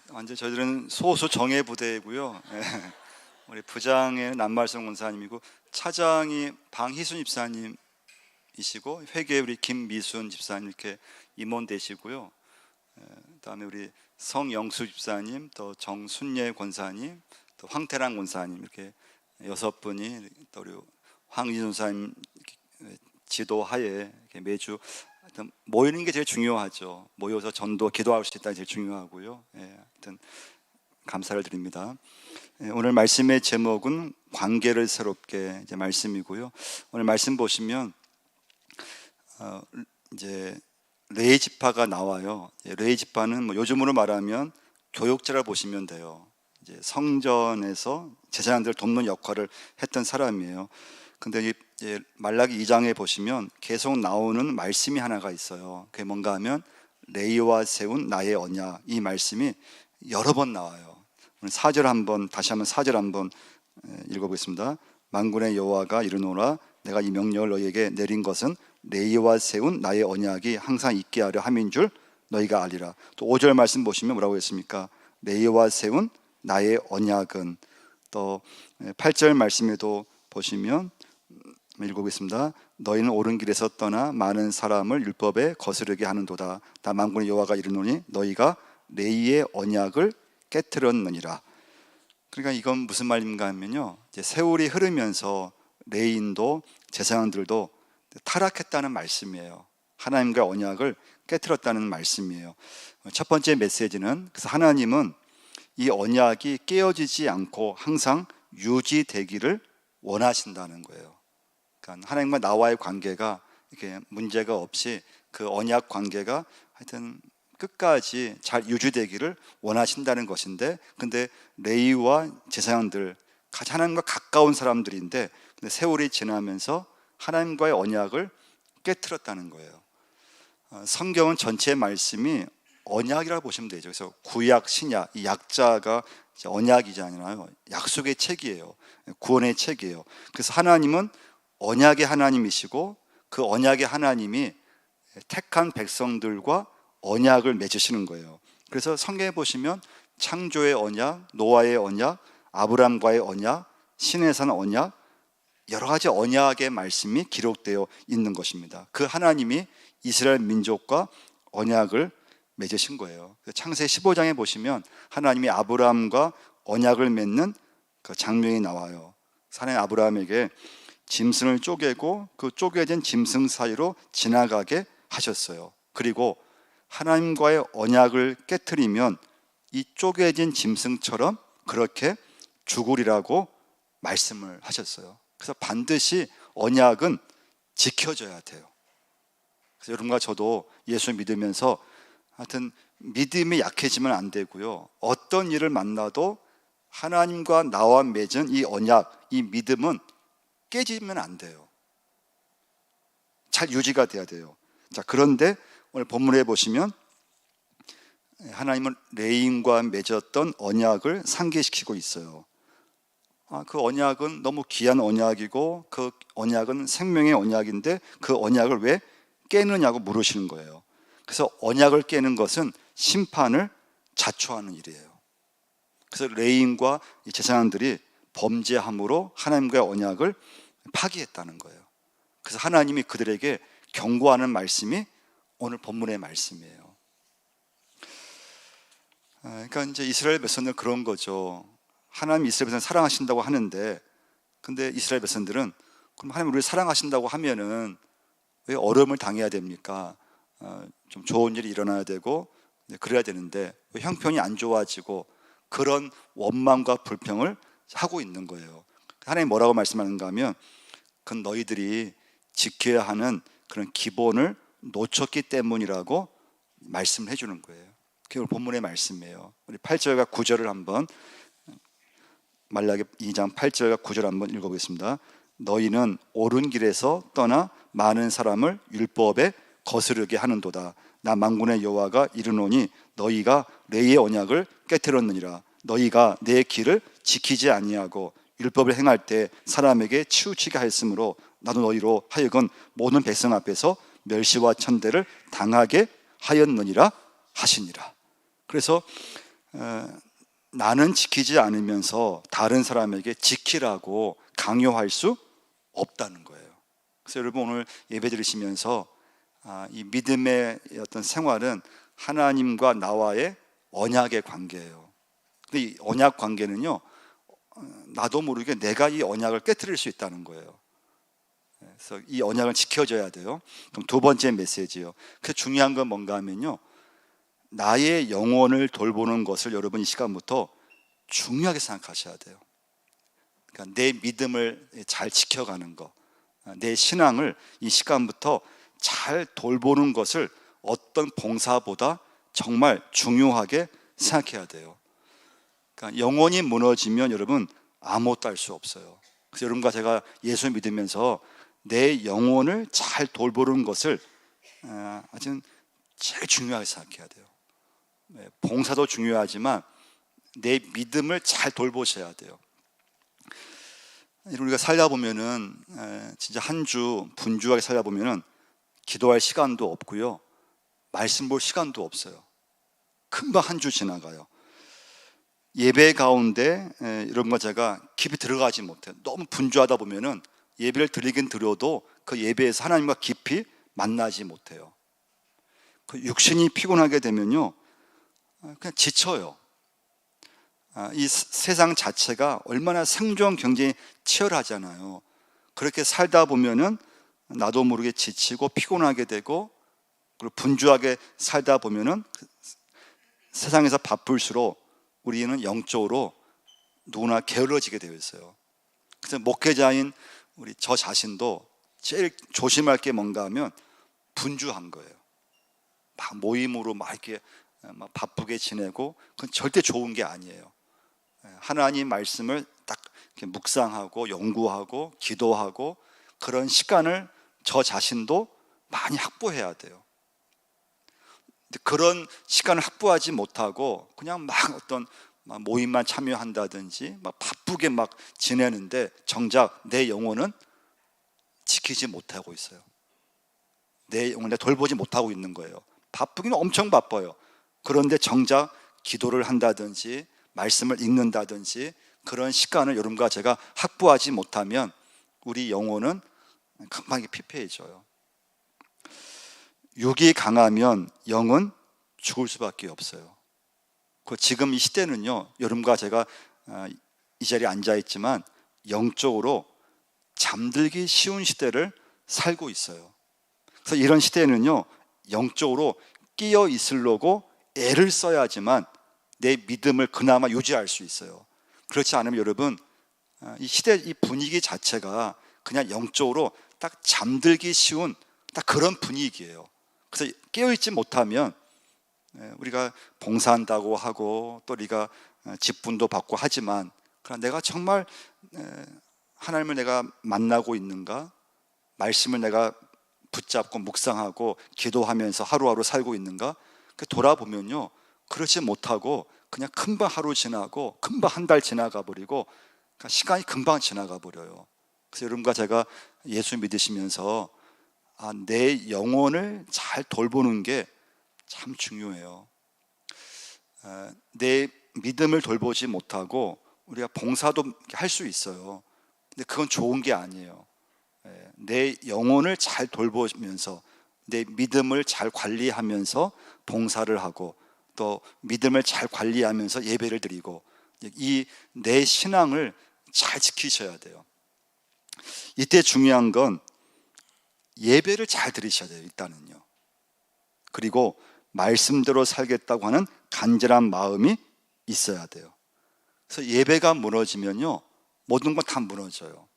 완전 저희들은 소수 정예 부대이고요. 우리 부장의 남말성 권사님이고 차장이 방희순 집사님이시고 회계 우리 김미순 집사님 이렇게 임원 되시고요. 그다음에 우리 성영수 집사님, 또 정순예 권사님, 또 황태랑 권사님 이렇게 6분이 또 우리 황희순 권사님 지도하에 이렇게 매주 하여튼 모이는 게 제일 중요하죠. 모여서 전도 기도할 수 있다는 게 제일 중요하고요. 하여튼 감사를 드립니다. 오늘 말씀의 제목은 관계를 새롭게 이제 말씀이고요. 오늘 말씀 보시면 이제 레위 지파가 나와요. 레위 지파는 뭐 요즘으로 말하면 교육자를 보시면 돼요. 이제 성전에서 제사장들을 돕는 역할을 했던 사람이에요. 근데 말라기 2장에 보시면 계속 나오는 말씀이 하나가 있어요. 그게 뭔가 하면 레위와 세운 나의 언약, 이 말씀이 여러 번 나와요. 오늘 4절 한번 다시 한번 4절 한번 읽어보겠습니다. 만군의 여호와가 이르노라 내가 이 명령을 너희에게 내린 것은 레위와 세운 나의 언약이 항상 있게 하려 함인 줄 너희가 알리라. 또 5절 말씀 보시면 뭐라고 했습니까? 레위와 세운 나의 언약은. 또 8절 말씀에도 보시면 읽어보겠습니다. 너희는 옳은 길에서 떠나 많은 사람을 율법에 거스르게 하는도다. 다 만군의 여호와가 이르노니 너희가 레위의 언약을 깨트렸느니라. 그러니까 이건 무슨 말인가 하면요, 이제 세월이 흐르면서 레위인도 제사장들도 타락했다는 말씀이에요. 하나님과 언약을 깨트렸다는 말씀이에요. 첫 번째 메시지는 그래서 하나님은 이 언약이 깨어지지 않고 항상 유지되기를 원하신다는 거예요. 그러니까 하나님과 나와의 관계가 이렇게 문제가 없이 그 언약 관계가 하여튼 끝까지 잘 유지되기를 원하신다는 것인데, 근데 레위와 제사장들 하나님과 가까운 사람들인데 근데 세월이 지나면서 하나님과의 언약을 깨트렸다는 거예요. 성경은 전체 말씀이 언약이라고 보시면 되죠. 그래서 구약, 신약, 이 약자가 언약이잖아요. 약속의 책이에요. 구원의 책이에요. 그래서 하나님은 언약의 하나님이시고 그 언약의 하나님이 택한 백성들과 언약을 맺으시는 거예요. 그래서 성경에 보시면 창조의 언약, 노아의 언약, 아브람과의 언약, 신의 산 언약, 여러 가지 언약의 말씀이 기록되어 있는 것입니다. 그 하나님이 이스라엘 민족과 언약을 맺으신 거예요. 창세기 15장에 보시면 하나님이 아브람과 언약을 맺는 그 장면이 나와요. 하나님 아브람에게 짐승을 쪼개고 그 쪼개진 짐승 사이로 지나가게 하셨어요. 그리고 하나님과의 언약을 깨트리면 이 쪼개진 짐승처럼 그렇게 죽으리라고 말씀을 하셨어요. 그래서 반드시 언약은 지켜져야 돼요. 그래서 여러분과 저도 예수 믿으면서 하여튼 믿음이 약해지면 안 되고요, 어떤 일을 만나도 하나님과 나와 맺은 이 언약, 이 믿음은 깨지면 안 돼요. 잘 유지가 돼야 돼요. 자, 그런데 오늘 본문에 보시면 하나님은 레위인과 맺었던 언약을 상기시키고 있어요. 그 언약은 너무 귀한 언약이고 그 언약은 생명의 언약인데 그 언약을 왜 깨느냐고 물으시는 거예요. 그래서 언약을 깨는 것은 심판을 자초하는 일이에요. 그래서 레위인과 제사장들이 범죄함으로 하나님과의 언약을 파기했다는 거예요. 그래서 하나님이 그들에게 경고하는 말씀이 오늘 본문의 말씀이에요. 그러니까 이제 이스라엘 백성들은 그런 거죠. 하나님 이스라엘 백성을 사랑하신다고 하는데, 근데 이스라엘 백성들은 그럼 하나님 우리를 사랑하신다고 하면은 왜 어려움을 당해야 됩니까? 좀 좋은 일이 일어나야 되고 그래야 되는데 왜 형편이 안 좋아지고 그런 원망과 불평을 하고 있는 거예요. 하나님 뭐라고 말씀하는가 하면 그건 너희들이 지켜야 하는 그런 기본을 놓쳤기 때문이라고 말씀을 해주는 거예요. 그게 오늘 본문의 말씀이에요. 우리 8절과 9절을 한번 말라기 2장 8절과 9절 한번 읽어보겠습니다. 너희는 옳은 길에서 떠나 많은 사람을 율법에 거스르게 하는도다. 나 만군의 여호와가 이르노니 너희가 레위의 언약을 깨뜨렸느니라. 너희가 내 길을 지키지 아니하고 율법을 행할 때 사람에게 치우치게 하였으므로 나도 너희로 하여금 모든 백성 앞에서 멸시와 천대를 당하게 하였느니라 하시니라. 그래서 나는 지키지 않으면서 다른 사람에게 지키라고 강요할 수 없다는 거예요. 그래서 여러분 오늘 예배 드리시면서 이 믿음의 어떤 생활은 하나님과 나와의 언약의 관계예요. 근데 이 언약 관계는요, 나도 모르게 내가 이 언약을 깨트릴 수 있다는 거예요. 그래서 이 언약을 지켜줘야 돼요. 그럼 두 번째 메시지요. 그 중요한 건 뭔가 하면요, 나의 영혼을 돌보는 것을 여러분 이 시간부터 중요하게 생각하셔야 돼요. 그러니까 내 믿음을 잘 지켜가는 것, 내 신앙을 이 시간부터 잘 돌보는 것을 어떤 봉사보다 정말 중요하게 생각해야 돼요. 그러니까 영혼이 무너지면 여러분 아무것도 할 수 없어요. 그래서 여러분과 제가 예수 믿으면서 내 영혼을 잘 돌보는 것을 아주 제일 중요하게 생각해야 돼요. 봉사도 중요하지만 내 믿음을 잘 돌보셔야 돼요. 우리가 살다 보면은 진짜 한 주 분주하게 살다 보면은 기도할 시간도 없고요, 말씀 볼 시간도 없어요. 금방 한 주 지나가요. 예배 가운데 여러분과 제가 깊이 들어가지 못해요. 너무 분주하다 보면은 예배를 드리긴 드려도 그 예배에서 하나님과 깊이 만나지 못해요. 그 육신이 피곤하게 되면요, 그냥 지쳐요. 이 세상 자체가 얼마나 생존 경쟁이 치열하잖아요. 그렇게 살다 보면은 나도 모르게 지치고 피곤하게 되고, 그리고 분주하게 살다 보면은 세상에서 바쁠수록 우리는 영적으로 누구나 게을러지게 되어 있어요. 그래서 목회자인 우리 저 자신도 제일 조심할 게 뭔가 하면 분주한 거예요. 막 모임으로 막 이렇게 막 바쁘게 지내고, 그건 절대 좋은 게 아니에요. 하나님 말씀을 딱 이렇게 묵상하고 연구하고 기도하고 그런 시간을 저 자신도 많이 확보해야 돼요. 그런 시간을 확보하지 못하고 그냥 막 어떤 모임만 참여한다든지 막 바쁘게 막 지내는데 정작 내 영혼은 지키지 못하고 있어요. 내 영혼을 돌보지 못하고 있는 거예요. 바쁘기는 엄청 바빠요. 그런데 정작 기도를 한다든지 말씀을 읽는다든지 그런 시간을 여러분과 제가 확보하지 못하면 우리 영혼은 금방 피폐해져요. 육이 강하면 영은 죽을 수밖에 없어요. 지금 이 시대는요, 여러분과 제가 이 자리에 앉아 있지만 영적으로 잠들기 쉬운 시대를 살고 있어요. 그래서 이런 시대는요, 영적으로 끼어 있으려고 애를 써야지만 내 믿음을 그나마 유지할 수 있어요. 그렇지 않으면 여러분, 이 시대 이 분위기 자체가 그냥 영적으로 딱 잠들기 쉬운 딱 그런 분위기예요. 그래서 깨어있지 못하면 우리가 봉사한다고 하고 또 우리가 직분도 받고 하지만, 그러나 내가 정말 하나님을 내가 만나고 있는가, 말씀을 내가 붙잡고 묵상하고 기도하면서 하루하루 살고 있는가, 돌아보면요, 그렇지 못하고 그냥 금방 하루 지나고 금방 한 달 지나가 버리고 시간이 금방 지나가 버려요. 그래서 여러분과 제가 예수 믿으시면서 내 영혼을 잘 돌보는 게 참 중요해요. 내 믿음을 돌보지 못하고 우리가 봉사도 할 수 있어요. 근데 그건 좋은 게 아니에요. 내 영혼을 잘 돌보면서 내 믿음을 잘 관리하면서 봉사를 하고 또 믿음을 잘 관리하면서 예배를 드리고, 이 내 신앙을 잘 지키셔야 돼요. 이때 중요한 건 예배를 잘 드리셔야 돼요, 일단은요. 그리고 말씀대로 살겠다고 하는 간절한 마음이 있어야 돼요. 그래서 예배가 무너지면요, 모든 건 다 무너져요.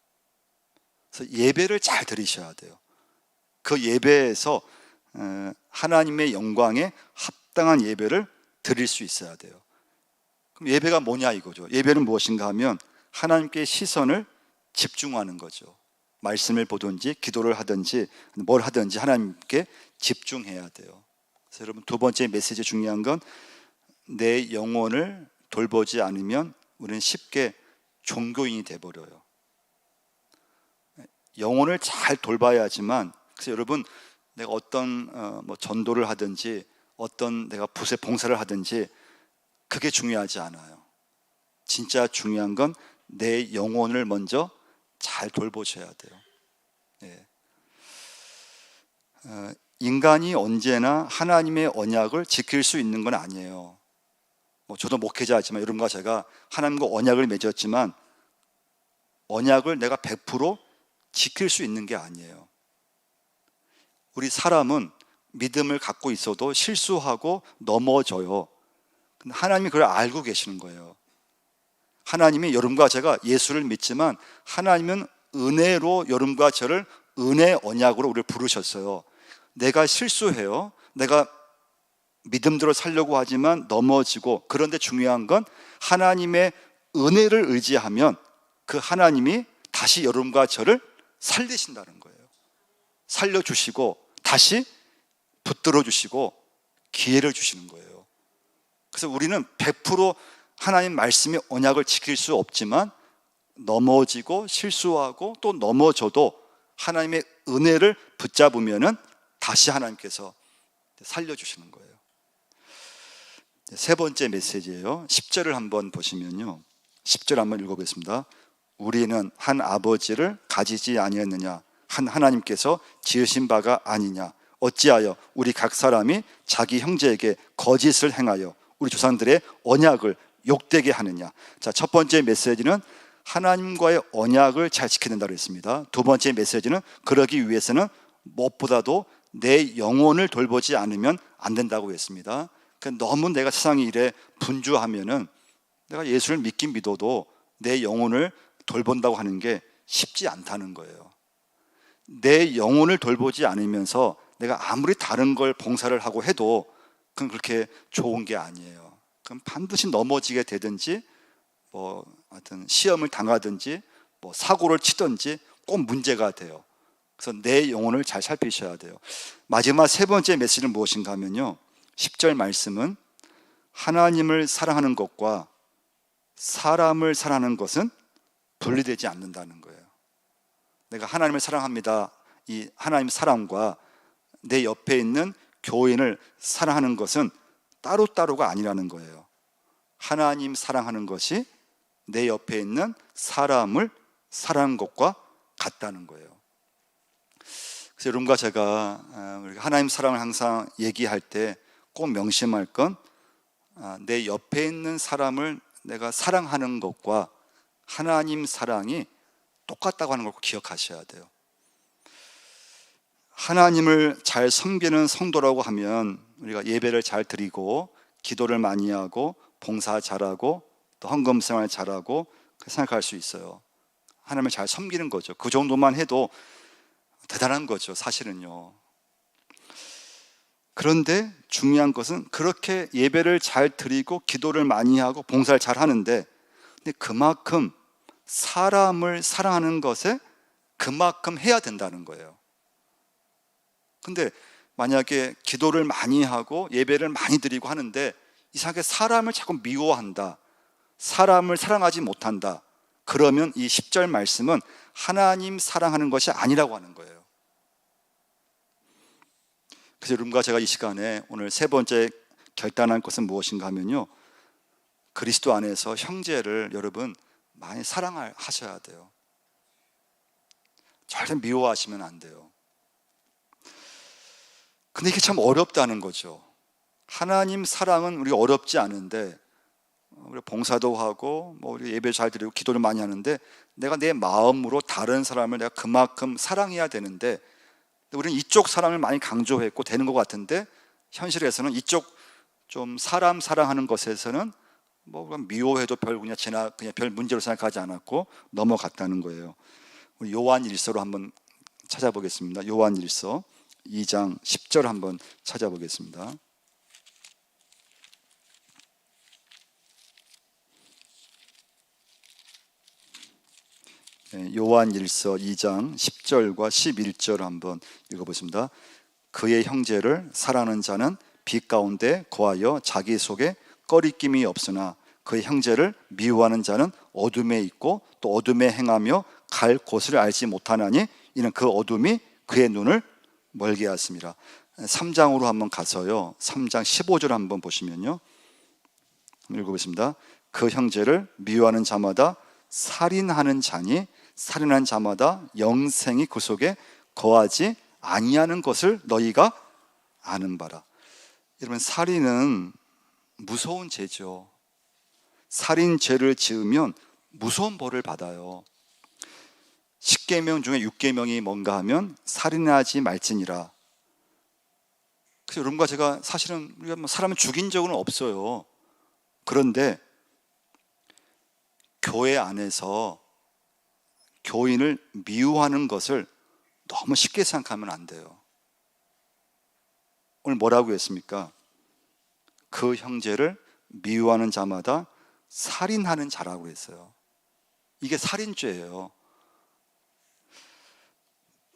그래서 예배를 잘 드리셔야 돼요. 그 예배에서 하나님의 영광에 합당한 예배를 드릴 수 있어야 돼요. 그럼 예배가 뭐냐 이거죠. 예배는 무엇인가 하면 하나님께 시선을 집중하는 거죠. 말씀을 보든지 기도를 하든지 뭘 하든지 하나님께 집중해야 돼요. 그래서 여러분, 두 번째 메시지 중요한 건 내 영혼을 돌보지 않으면 우리는 쉽게 종교인이 돼버려요. 영혼을 잘 돌봐야지만, 그래서 여러분, 내가 어떤 전도를 하든지 어떤 내가 붓에 봉사를 하든지 그게 중요하지 않아요. 진짜 중요한 건 내 영혼을 먼저 잘 돌보셔야 돼요. 예. 인간이 언제나 하나님의 언약을 지킬 수 있는 건 아니에요. 저도 목회자지만 여러분과 제가 하나님과 언약을 맺었지만 언약을 내가 100% 지킬 수 있는 게 아니에요. 우리 사람은 믿음을 갖고 있어도 실수하고 넘어져요. 근데 하나님이 그걸 알고 계시는 거예요. 하나님이 여러분과 제가 예수를 믿지만 하나님은 은혜로 여러분과 저를 은혜 언약으로 우리를 부르셨어요. 내가 실수해요. 내가 믿음대로 살려고 하지만 넘어지고, 그런데 중요한 건 하나님의 은혜를 의지하면 그 하나님이 다시 여러분과 저를 살리신다는 거예요. 살려주시고 다시 붙들어 주시고 기회를 주시는 거예요. 그래서 우리는 100% 하나님 말씀의 언약을 지킬 수 없지만 넘어지고 실수하고 또 넘어져도 하나님의 은혜를 붙잡으면은 다시 하나님께서 살려주시는 거예요. 세 번째 메시지예요. 10절을 한번 보시면요, 10절 한번 읽어보겠습니다. 우리는 한 아버지를 가지지 아니했느냐? 한 하나님께서 지으신 바가 아니냐? 어찌하여 우리 각 사람이 자기 형제에게 거짓을 행하여 우리 조상들의 언약을 욕되게 하느냐? 자, 첫 번째 메시지는 하나님과의 언약을 잘 지켜야 된다고 했습니다. 두 번째 메시지는 그러기 위해서는 무엇보다도 내 영혼을 돌보지 않으면 안 된다고 했습니다. 너무 내가 세상의 일에 분주하면은 내가 예수를 믿긴 믿어도 내 영혼을 돌본다고 하는 게 쉽지 않다는 거예요. 내 영혼을 돌보지 않으면서 내가 아무리 다른 걸 봉사를 하고 해도 그건 그렇게 좋은 게 아니에요. 그럼 반드시 넘어지게 되든지 하여튼 시험을 당하든지 사고를 치든지 꼭 문제가 돼요. 그래서 내 영혼을 잘 살피셔야 돼요. 마지막 세 번째 메시지는 무엇인가 하면요, 10절 말씀은 하나님을 사랑하는 것과 사람을 사랑하는 것은 분리되지 않는다는 거예요. 내가 하나님을 사랑합니다, 이 하나님 사랑과 내 옆에 있는 교인을 사랑하는 것은 따로따로가 아니라는 거예요. 하나님 사랑하는 것이 내 옆에 있는 사람을 사랑하는 것과 같다는 거예요. 그래서 여러분과 제가 하나님 사랑을 항상 얘기할 때 꼭 명심할 건 내 옆에 있는 사람을 내가 사랑하는 것과 하나님 사랑이 똑같다고 하는 걸 꼭 기억하셔야 돼요. 하나님을 잘 섬기는 성도라고 하면 우리가 예배를 잘 드리고 기도를 많이 하고 봉사 잘하고 또 헌금 생활 잘하고 생각할 수 있어요. 하나님을 잘 섬기는 거죠. 그 정도만 해도 대단한 거죠, 사실은요. 그런데 중요한 것은 그렇게 예배를 잘 드리고 기도를 많이 하고 봉사를 잘 하는데, 근데 그만큼 사람을 사랑하는 것에 그만큼 해야 된다는 거예요. 근데 만약에 기도를 많이 하고 예배를 많이 드리고 하는데 이상하게 사람을 자꾸 미워한다, 사람을 사랑하지 못한다, 그러면 이 10절 말씀은 하나님 사랑하는 것이 아니라고 하는 거예요. 그래서 여러분과 제가 이 시간에 오늘 세 번째 결단할 것은 무엇인가 하면요, 그리스도 안에서 형제를 여러분 많이 사랑하셔야 돼요. 절대 미워하시면 안 돼요. 근데 이게 참 어렵다는 거죠. 하나님 사랑은 우리가 어렵지 않은데, 우리 봉사도 하고 우리 예배 잘 드리고 기도를 많이 하는데 내가 내 마음으로 다른 사람을 내가 그만큼 사랑해야 되는데, 우리는 이쪽 사랑을 많이 강조했고 되는 것 같은데 현실에서는 이쪽 좀 사람 사랑하는 것에서는 미워해도 그냥 별 문제로 생각하지 않았고 넘어갔다는 거예요. 우리 요한일서로 한번 찾아보겠습니다. 요한일서 2장 10절 한번 찾아보겠습니다. 요한일서 2장 10절과 11절 한번 읽어보겠습니다. 그의 형제를 사랑하는 자는 빛 가운데 거하여 자기 속에 꺼리낌이 없으나 그의 형제를 미워하는 자는 어둠에 있고 또 어둠에 행하며 갈 곳을 알지 못하나니 이는 그 어둠이 그의 눈을 멀게 하였습니다. 3장으로 한번 가서요. 3장 15절 한번 보시면요. 읽어보겠습니다. 그 형제를 미워하는 자마다 살인하는 자니 살인한 자마다 영생이 그 속에 거하지 아니하는 것을 너희가 아는 바라. 여러분, 살인은 무서운 죄죠. 살인죄를 지으면 무서운 벌을 받아요. 10계명 중에 6계명이 뭔가 하면 살인하지 말지니라. 그래서 여러분과 제가 사실은 우리가 사람을 죽인 적은 없어요. 그런데 교회 안에서 교인을 미워하는 것을 너무 쉽게 생각하면 안 돼요. 오늘 뭐라고 했습니까? 그 형제를 미워하는 자마다 살인하는 자라고 했어요. 이게 살인죄예요.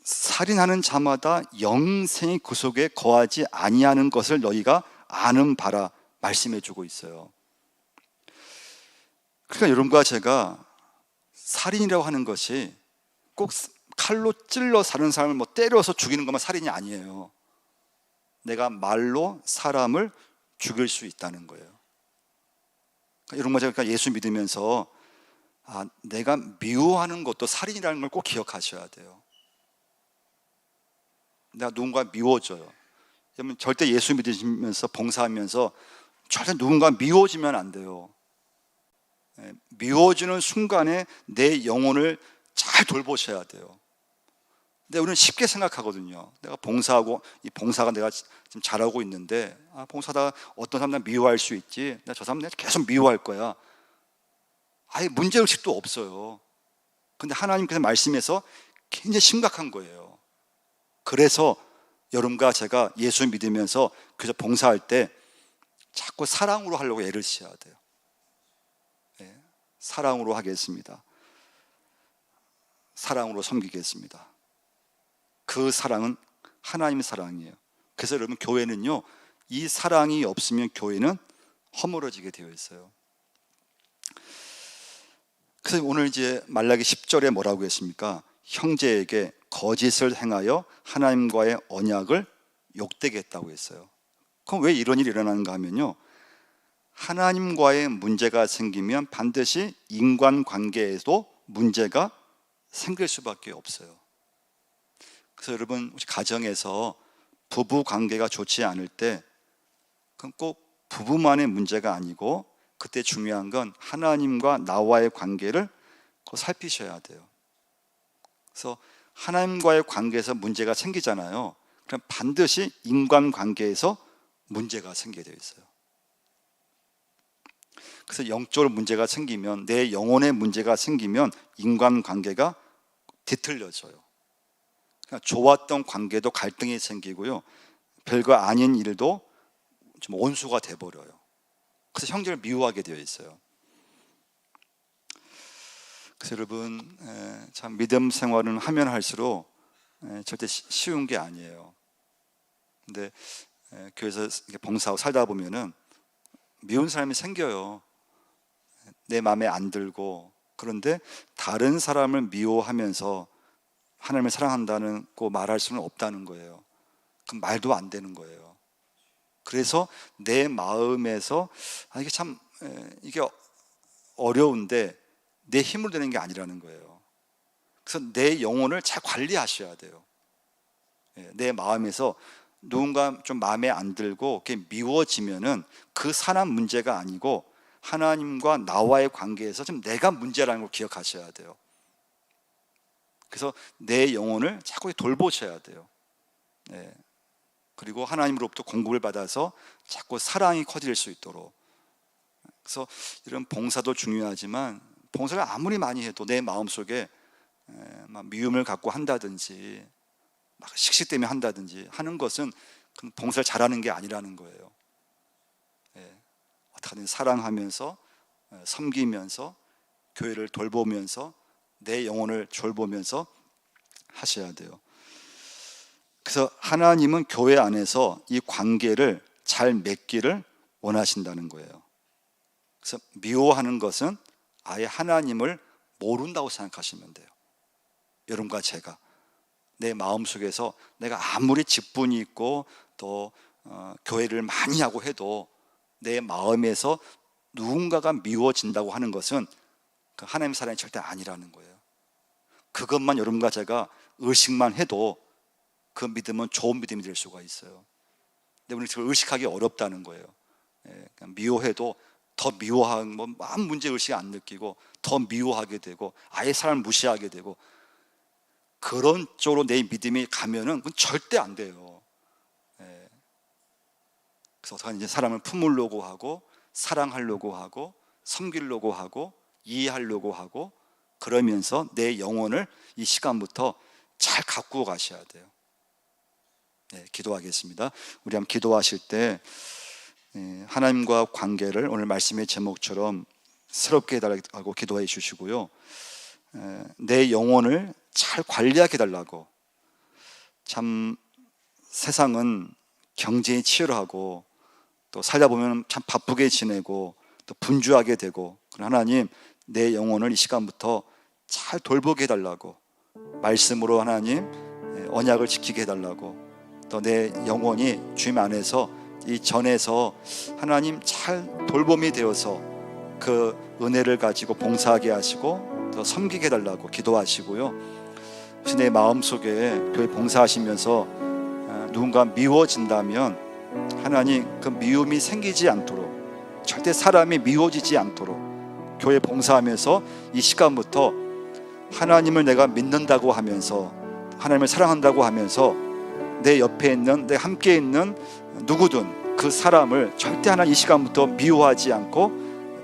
살인하는 자마다 영생이 그 속에 거하지 아니하는 것을 너희가 아는 바라 말씀해 주고 있어요. 그러니까 여러분과 제가 살인이라고 하는 것이 꼭 칼로 찔러 사는 사람을 때려서 죽이는 것만 살인이 아니에요. 내가 말로 사람을 죽일 수 있다는 거예요. 그러니까 여러분과 제가 예수 믿으면서 내가 미워하는 것도 살인이라는 걸 꼭 기억하셔야 돼요. 내가 누군가 미워져요. 여러분, 절대 예수 믿으시면서 봉사하면서 절대 누군가 미워지면 안 돼요. 미워지는 순간에 내 영혼을 잘 돌보셔야 돼요. 근데 우리는 쉽게 생각하거든요. 내가 봉사하고 이 봉사가 내가 지금 잘하고 있는데 봉사다 어떤 사람 나 미워할 수 있지. 내가 저 사람 내가 계속 미워할 거야. 아예 문제의식도 없어요. 근데 하나님께서 말씀에서 굉장히 심각한 거예요. 그래서 여러분과 제가 예수 믿으면서 그래서 봉사할 때 자꾸 사랑으로 하려고 애를 써야 돼요. 네, 사랑으로 하겠습니다. 사랑으로 섬기겠습니다. 그 사랑은 하나님의 사랑이에요. 그래서 여러분, 교회는요, 이 사랑이 없으면 교회는 허물어지게 되어 있어요. 그래서 오늘 이제 말라기 10절에 뭐라고 했습니까? 형제에게 거짓을 행하여 하나님과의 언약을 욕되게 했다고 했어요. 그럼 왜 이런 일이 일어나는가 하면요, 하나님과의 문제가 생기면 반드시 인간관계에도 문제가 생길 수밖에 없어요. 그래서 여러분, 혹시 가정에서 부부 관계가 좋지 않을 때 그건 꼭 부부만의 문제가 아니고 그때 중요한 건 하나님과 나와의 관계를 살피셔야 돼요. 그래서 하나님과의 관계에서 문제가 생기잖아요. 그럼 반드시 인간관계에서 문제가 생기게 되어 있어요. 그래서 영적으로 문제가 생기면, 내 영혼에 문제가 생기면 인간관계가 뒤틀려져요. 그러니까 좋았던 관계도 갈등이 생기고요, 별거 아닌 일도 좀 원수가 돼버려요. 그래서 형제를 미워하게 되어 있어요. 그래서 여러분, 참 믿음 생활은 하면 할수록 절대 쉬운 게 아니에요. 근데 교회에서 봉사하고 살다 보면은 미운 사람이 생겨요. 내 마음에 안 들고. 그런데 다른 사람을 미워하면서 하나님을 사랑한다는 거 말할 수는 없다는 거예요. 그럼 말도 안 되는 거예요. 그래서 내 마음에서 이게 참 이게 어려운데 내 힘으로 되는 게 아니라는 거예요. 그래서 내 영혼을 잘 관리하셔야 돼요. 내 마음에서 누군가 좀 마음에 안 들고 미워지면은 그 사람 문제가 아니고 하나님과 나와의 관계에서 좀 내가 문제라는 걸 기억하셔야 돼요. 그래서 내 영혼을 자꾸 돌보셔야 돼요. 그리고 하나님으로부터 공급을 받아서 자꾸 사랑이 커질 수 있도록. 그래서 이런 봉사도 중요하지만 봉사를 아무리 많이 해도 내 마음속에 막 미움을 갖고 한다든지 막 식시 때문에 한다든지 하는 것은 봉사를 잘하는 게 아니라는 거예요. 어떻게든 사랑하면서 섬기면서 교회를 돌보면서 내 영혼을 돌보면서 하셔야 돼요. 그래서 하나님은 교회 안에서 이 관계를 잘 맺기를 원하신다는 거예요. 그래서 미워하는 것은 아예 하나님을 모른다고 생각하시면 돼요. 여러분과 제가 내 마음속에서 내가 아무리 직분이 있고 또 교회를 많이 하고 해도 내 마음에서 누군가가 미워진다고 하는 것은 그 하나님의 사랑이 절대 아니라는 거예요. 그것만 여러분과 제가 의식만 해도 그 믿음은 좋은 믿음이 될 수가 있어요. 근데 우리는 그걸 의식하기 어렵다는 거예요. 미워해도 더 미워한 뭐 아무 문제 의식 안 느끼고 더 미워하게 되고 아예 사람을 무시하게 되고 그런 쪽으로 내 믿음이 가면은 그건 절대 안 돼요. 그래서 어떡하냐, 이제 사람을 품으려고 하고 사랑하려고 하고 섬기려고 하고 이해하려고 하고 그러면서 내 영혼을 이 시간부터 잘 가꾸어 가셔야 돼요. 기도하겠습니다. 우리 한번 기도하실 때 하나님과 관계를 오늘 말씀의 제목처럼 새롭게 해달라고 기도해 주시고요, 내 영혼을 잘 관리하게 해달라고. 참 세상은 경쟁이 치열하고 또 살다 보면 참 바쁘게 지내고 또 분주하게 되고, 그러나 하나님 내 영혼을 이 시간부터 잘 돌보게 해달라고, 말씀으로 하나님 언약을 지키게 해달라고, 또 내 영혼이 주님 안에서 이 전에서 하나님 잘 돌봄이 되어서 그 은혜를 가지고 봉사하게 하시고 또 섬기게 해달라고 기도하시고요, 혹시 내 마음속에 교회 봉사하시면서 누군가 미워진다면 하나님 그 미움이 생기지 않도록, 절대 사람이 미워지지 않도록 교회 봉사하면서 이 시간부터 하나님을 내가 믿는다고 하면서 하나님을 사랑한다고 하면서 내 옆에 있는, 내 함께 있는 누구든 그 사람을 절대 하나님 이 시간부터 미워하지 않고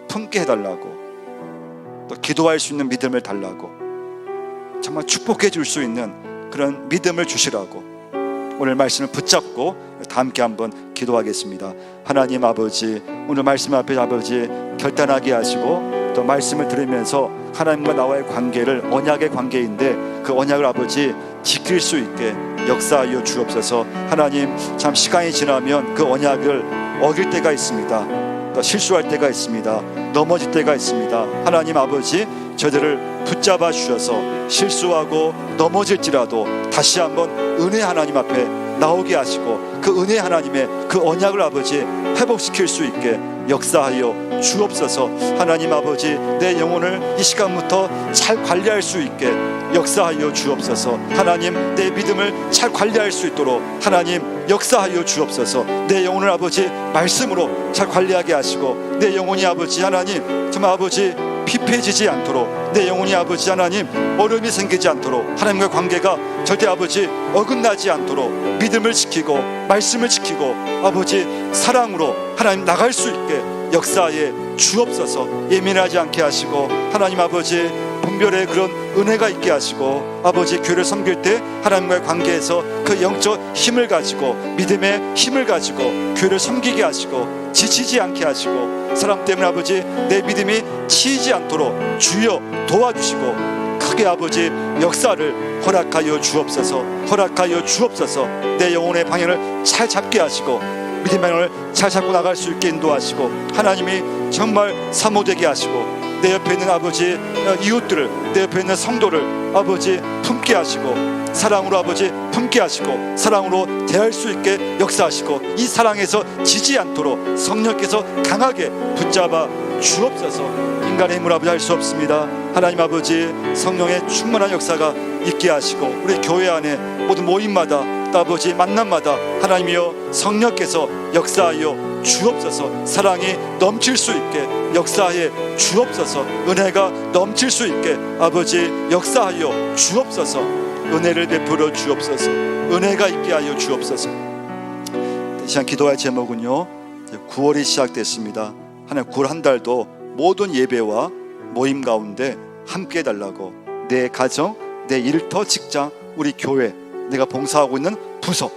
품게 해달라고, 또 기도할 수 있는 믿음을 달라고, 정말 축복해 줄 수 있는 그런 믿음을 주시라고 오늘 말씀을 붙잡고 다 함께 한번 기도하겠습니다. 하나님 아버지, 오늘 말씀 앞에 아버지 결단하게 하시고 또 말씀을 들으면서 하나님과 나와의 관계를 언약의 관계인데 그 언약을 아버지 지킬 수 있게 역사하여 주옵소서. 하나님 참 시간이 지나면 그 언약을 어길 때가 있습니다. 또 실수할 때가 있습니다. 넘어질 때가 있습니다. 하나님 아버지 저들을 붙잡아 주셔서 실수하고 넘어질지라도 다시 한번 은혜 하나님 앞에 나오게 하시고 그 은혜 하나님의 그 언약을 아버지 회복시킬 수 있게 역사하여 주옵소서. 하나님 아버지 내 영혼을 이 시간부터 잘 관리할 수 있게 역사하여 주옵소서. 하나님 내 믿음을 잘 관리할 수 있도록 하나님 역사하여 주옵소서. 내 영혼을 아버지 말씀으로 잘 관리하게 하시고 내 영혼이 아버지 하나님 정말 아버지 피폐해지지 않도록, 내 영혼이 아버지 하나님 어려움이 생기지 않도록, 하나님과 관계가 절대 아버지 어긋나지 않도록 믿음을 지키고 말씀을 지키고 아버지 사랑으로 하나님 나갈 수 있게 역사에 주옵소서. 예민하지 않게 하시고 하나님 아버지 분별의 그런 은혜가 있게 하시고 아버지 교회를 섬길 때 하나님과의 관계에서 그 영적 힘을 가지고 믿음의 힘을 가지고 교회를 섬기게 하시고 지치지 않게 하시고 사람 때문에 아버지 내 믿음이 치이지 않도록 주여 도와주시고 크게 아버지 역사를 허락하여 주옵소서. 허락하여 주옵소서. 내 영혼의 방향을 잘 잡게 하시고 믿음의 방향을 잘 잡고 나갈 수 있게 인도하시고 하나님이 정말 사모되게 하시고 내 옆에 있는 아버지 이웃들을, 내 옆에 있는 성도를 아버지 품게 하시고 사랑으로 아버지 품게 하시고 사랑으로 대할 수 있게 역사하시고 이 사랑에서 지지 않도록 성령께서 강하게 붙잡아 주옵소서. 인간의 힘으로 아버지 할 수 없습니다. 하나님 아버지 성령의 충만한 역사가 있게 하시고 우리 교회 안에 모든 모임마다 또 아버지 만남마다 하나님이여 성령께서 역사하여 주옵소서. 사랑이 넘칠 수 있게 역사하여 주옵소서. 은혜가 넘칠 수 있게 아버지 역사하여 주옵소서. 은혜를 베풀어 주옵소서. 은혜가 있게 하여 주옵소서. 이 시간 기도할 제목은요, 9월이 시작됐습니다. 하나님 9월 한 달도 모든 예배와 모임 가운데 함께 해달라고, 내 가정, 내 일터, 직장, 우리 교회, 내가 봉사하고 있는 부서,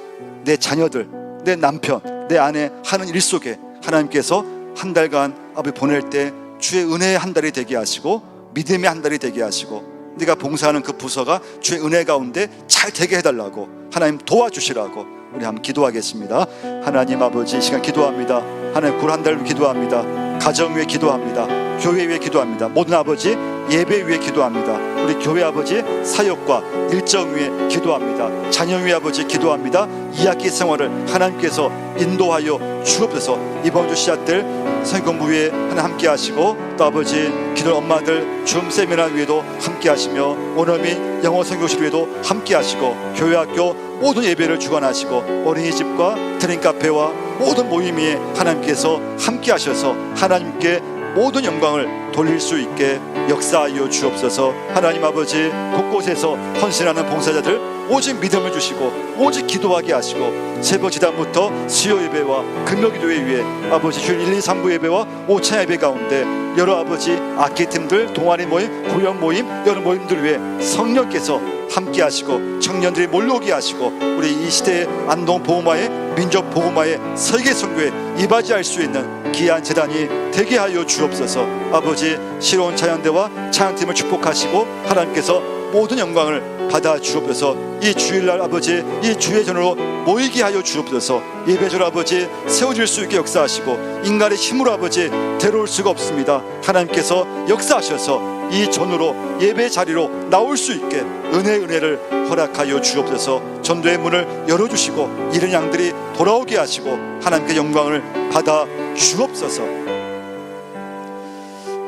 내 자녀들, 내 남편, 내 아내 하는 일 속에 하나님께서 한 달간 아버지 보낼 때 주의 은혜의 한 달이 되게 하시고 믿음의 한 달이 되게 하시고 네가 봉사하는 그 부서가 주의 은혜 가운데 잘 되게 해달라고 하나님 도와주시라고 우리 한번 기도하겠습니다. 하나님 아버지 이 시간 기도합니다. 하나님 9월 한 달을 기도합니다. 가정 위에 기도합니다. 교회 위에 기도합니다. 모든 아버지 예배 위에 기도합니다. 우리 교회 아버지 사역과 일정 위에 기도합니다. 자녀 위에 아버지 기도합니다. 2학기 생활을 하나님께서 인도하여 주옵소서. 이번 주 시작될 성경 공부 위에 하나 함께 하시고, 또 아버지 기도 엄마들 줌 세미나 위에도 함께 하시며, 원어민 영어 선교실 위에도 함께 하시고, 교회 학교 모든 예배를 주관하시고, 어린이집과 트레인 카페와 모든 모임 위에 하나님께서 함께 하셔서 하나님께 모든 영광을 돌릴 수 있게 역사하여 주옵소서. 하나님 아버지, 곳곳에서 헌신하는 봉사자들 오직 믿음을 주시고 오직 기도하게 하시고, 새벽 지단부터 수요 예배와 금요 기도회 위에 아버지 주일 1, 2, 3부 예배와 오찬 예배 가운데 여러 아버지 악기팀들, 동아리 모임, 고영 모임, 여러 모임들 위해 성령께서 함께 하시고 청년들이 몰려오게 하시고, 우리 이 시대의 안동 복음화의 민족 복음화의 세계 선교에 이바지할 수 있는 귀한 재단이 되게 하여 주옵소서. 아버지, 시로운 찬양대와 찬양팀을 축복하시고 하나님께서 모든 영광을 받아 주옵소서. 이 주일날 아버지, 이 주의 전으로 모이게 하여 주옵소서. 예배절 아버지 세워질 수 있게 역사하시고, 인간의 힘으로 아버지 데려올 수가 없습니다. 하나님께서 역사하셔서 이 전으로 예배 자리로 나올 수 있게 은혜를 허락하여 주옵소서. 전도의 문을 열어주시고 이른 양들이 돌아오게 하시고 하나님께 영광을 받아 주옵소서.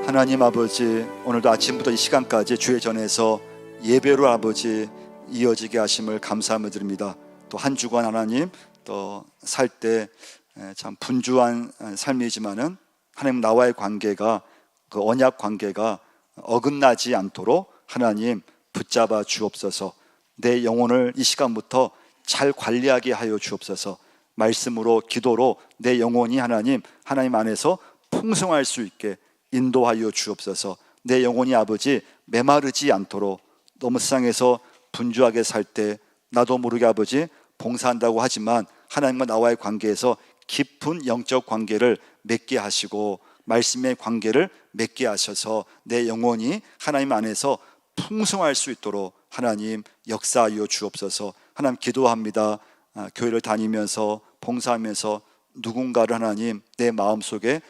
하나님 아버지, 오늘도 아침부터 이 시간까지 주의 전에서 예배로 아버지 이어지게 하심을 감사함을 드립니다. 또 한 주간 하나님 또 살 때 참 분주한 삶이지만은 하나님 나와의 관계가, 그 언약 관계가 어긋나지 않도록 하나님 붙잡아 주옵소서. 내 영혼을 이 시간부터 잘 관리하게 하여 주옵소서. 말씀으로 기도로 내 영혼이 하나님 안에서 풍성할 수 있게 인도하여 주옵소서. 내 영혼이 아버지 메마르지 않도록, 너무 세상에서 분주하게 살 때 나도 모르게 아버지 봉사한다고 하지만 하나님과 나와의 관계에서 깊은 영적 관계를 맺게 하시고 말씀의 관계를 맺게 하셔서 내 영혼이 하나님 안에서 풍성할 수 있도록 하나님 역사하여 주옵소서. 하나님 기도합니다. 교회를 다니면서 봉사하면서 누군가를 하나님 내 마음속에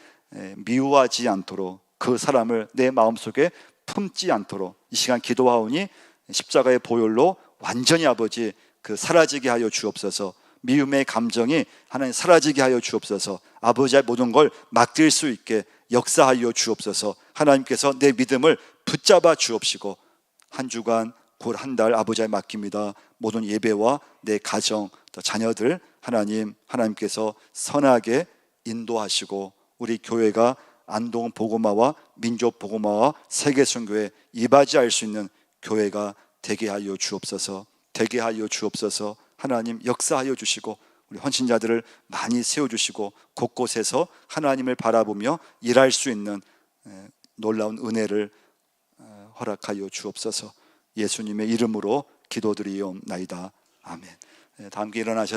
미워하지 않도록, 그 사람을 내 마음속에 품지 않도록 이 시간 기도하오니 십자가의 보혈로 완전히 아버지 그 사라지게 하여 주옵소서. 미움의 감정이 하나님 사라지게 하여 주옵소서. 아버지의 모든 걸 맡길 수 있게 역사하여 주옵소서. 하나님께서 내 믿음을 붙잡아 주옵시고 한 주간 곧 한 달 아버지에 맡깁니다. 모든 예배와 내 가정, 또 자녀들 하나님께서 선하게 인도하시고 우리 교회가 안동 복음화와 민족 복음화와 세계 선교에 이바지할 수 있는 교회가 되게 하여 주옵소서. 되게 하여 주옵소서. 하나님 역사하여 주시고 우리 헌신자들을 많이 세워주시고 곳곳에서 하나님을 바라보며 일할 수 있는 놀라운 은혜를 허락하여 주옵소서. 예수님의 이름으로 기도드리옵나이다. 아멘. 다 함께 일어나셔서